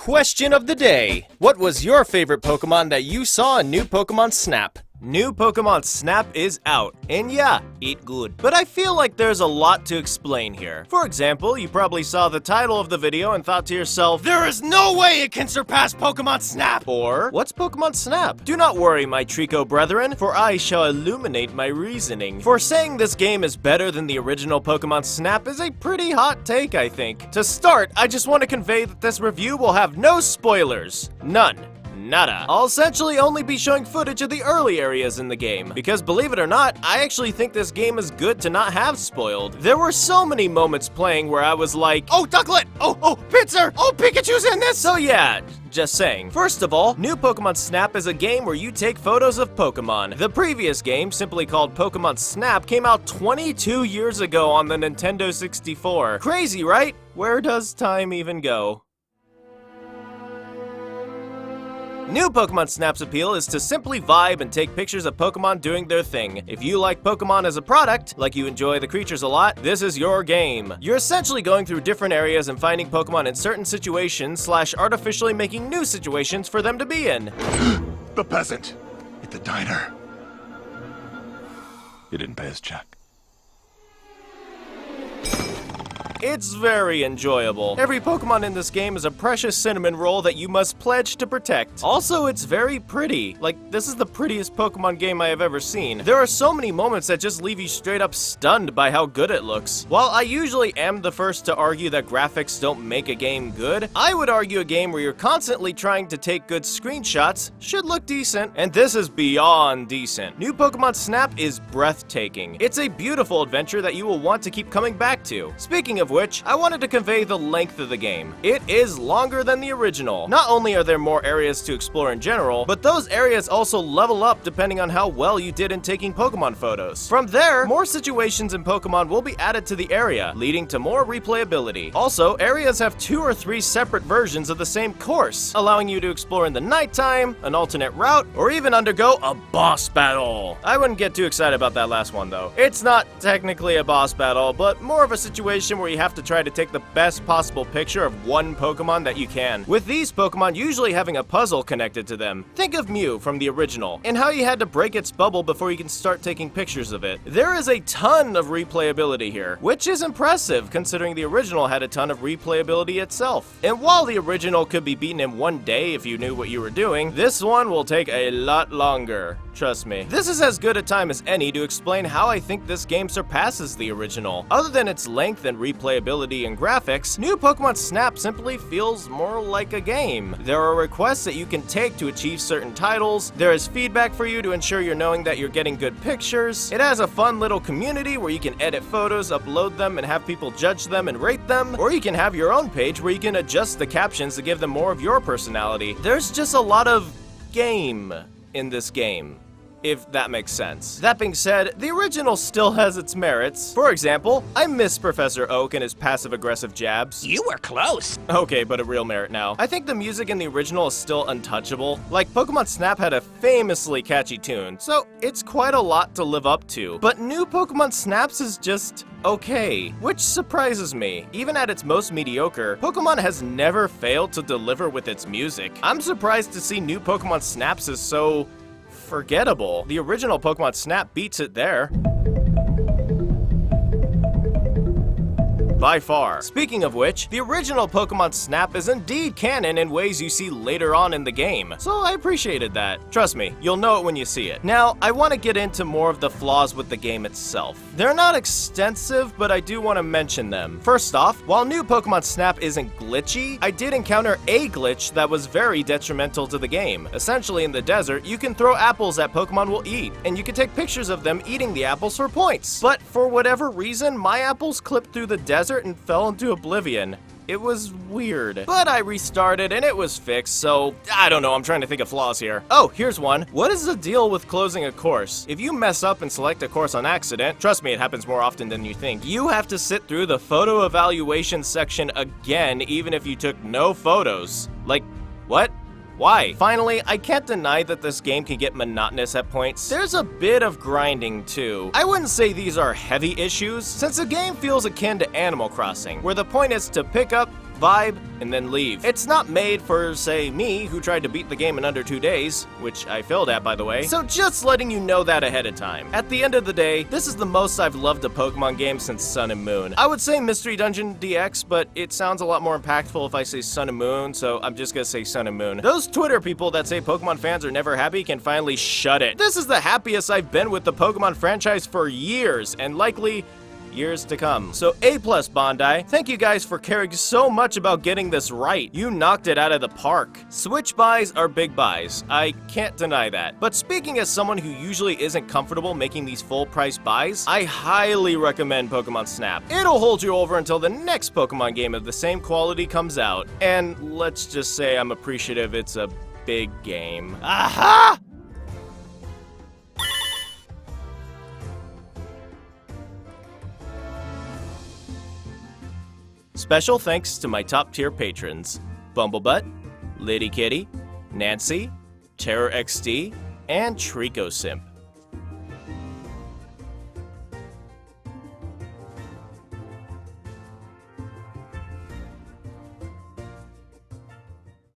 Question of the day. What was your favorite Pokemon that you saw in New Pokémon Snap? New Pokémon Snap is out, and yeah, eat good. But I feel like there's a lot to explain here. For example, you probably saw the title of the video and thought to yourself, there is no way it can surpass Pokémon Snap! Or, what's Pokémon Snap? Do not worry, my Treecko brethren, for I shall illuminate my reasoning. For saying this game is better than the original Pokémon Snap is a pretty hot take, I think. To start, I just want to convey that this review will have no spoilers. None. Nada. I'll essentially only be showing footage of the early areas in the game, because believe it or not, I actually think this game is good to not have spoiled. There were so many moments playing where I was like, oh, Ducklet! Oh, Pinsir! Oh, Pikachu's in this! So yeah, just saying. First of all, New Pokémon Snap is a game where you take photos of Pokemon. The previous game, simply called Pokémon Snap, came out 22 years ago on the Nintendo 64. Crazy, right? Where does time even go? New Pokémon Snap's appeal is to simply vibe and take pictures of Pokemon doing their thing. If you like Pokemon as a product, like you enjoy the creatures a lot, this is your game. You're essentially going through different areas and finding Pokemon in certain situations / artificially making new situations for them to be in. The peasant at the diner. He didn't pay his check. It's very enjoyable. Every Pokemon in this game is a precious cinnamon roll that you must pledge to protect. Also, it's very pretty. Like, this is the prettiest Pokemon game I have ever seen. There are so many moments that just leave you straight up stunned by how good it looks. While I usually am the first to argue that graphics don't make a game good, I would argue a game where you're constantly trying to take good screenshots should look decent, and this is beyond decent. New Pokemon Snap is breathtaking. It's a beautiful adventure that you will want to keep coming back to. Speaking of which, I wanted to convey the length of the game. It is longer than the original. Not only are there more areas to explore in general, but those areas also level up depending on how well you did in taking Pokemon photos. From there, more situations in Pokemon will be added to the area, leading to more replayability. Also, areas have 2 or 3 separate versions of the same course, allowing you to explore in the nighttime, an alternate route, or even undergo a boss battle. I wouldn't get too excited about that last one though. It's not technically a boss battle, but more of a situation where you have to try to take the best possible picture of one Pokemon that you can, with these Pokemon usually having a puzzle connected to them. Think of Mew from the original, and how you had to break its bubble before you can start taking pictures of it. There is a ton of replayability here, which is impressive considering the original had a ton of replayability itself. And while the original could be beaten in one day if you knew what you were doing, this one will take a lot longer. Trust me. This is as good a time as any to explain how I think this game surpasses the original. Other than its length and replayability and graphics, New Pokémon Snap simply feels more like a game. There are requests that you can take to achieve certain titles, there is feedback for you to ensure you're knowing that you're getting good pictures, it has a fun little community where you can edit photos, upload them, and have people judge them and rate them, or you can have your own page where you can adjust the captions to give them more of your personality. There's just a lot of game in this game, if that makes sense. That being said, the original still has its merits. For example, I miss Professor Oak and his passive-aggressive jabs. You were close. Okay, but a real merit now. I think the music in the original is still untouchable. Like, Pokemon Snap had a famously catchy tune, so it's quite a lot to live up to. But New Pokemon Snaps is just okay, which surprises me. Even at its most mediocre, Pokemon has never failed to deliver with its music. I'm surprised to see New Pokemon Snaps is so forgettable. The original Pokemon Snap beats it there. By far. Speaking of which, the original Pokemon Snap is indeed canon in ways you see later on in the game, so I appreciated that. Trust me, you'll know it when you see it. Now, I want to get into more of the flaws with the game itself. They're not extensive, but I do want to mention them. First off, while New Pokemon Snap isn't glitchy, I did encounter a glitch that was very detrimental to the game. Essentially, in the desert, you can throw apples that Pokemon will eat, and you can take pictures of them eating the apples for points. But for whatever reason, my apples clipped through the desert and fell into oblivion. It was weird. But I restarted and it was fixed, so I don't know, I'm trying to think of flaws here. Oh, here's one. What is the deal with closing a course? If you mess up and select a course on accident, trust me, it happens more often than you think, you have to sit through the photo evaluation section again even if you took no photos. Like, what? Why? Finally, I can't deny that this game can get monotonous at points. There's a bit of grinding too. I wouldn't say these are heavy issues, since the game feels akin to Animal Crossing, where the point is to pick up, vibe, and then leave. It's not made for, say, me, who tried to beat the game in under 2 days, which I failed at, by the way, so just letting you know that ahead of time. At the end of the day, this is the most I've loved a Pokemon game since Sun and Moon. I would say Mystery Dungeon DX, but it sounds a lot more impactful if I say Sun and Moon, so I'm just gonna say Sun and Moon. Those Twitter people that say Pokemon fans are never happy can finally shut it. This is the happiest I've been with the Pokemon franchise for years, and likely years to come. So A+ Bondi, thank you guys for caring so much about getting this right. You knocked it out of the park. Switch buys are big buys. I can't deny that. But speaking as someone who usually isn't comfortable making these full price buys, I highly recommend Pokémon Snap. It'll hold you over until the next Pokemon game of the same quality comes out. And let's just say I'm appreciative it's a big game. Aha! Special thanks to my top tier patrons, Bumblebutt, Liddy Kitty, Nancy, Terror XD, and Treecko Simp.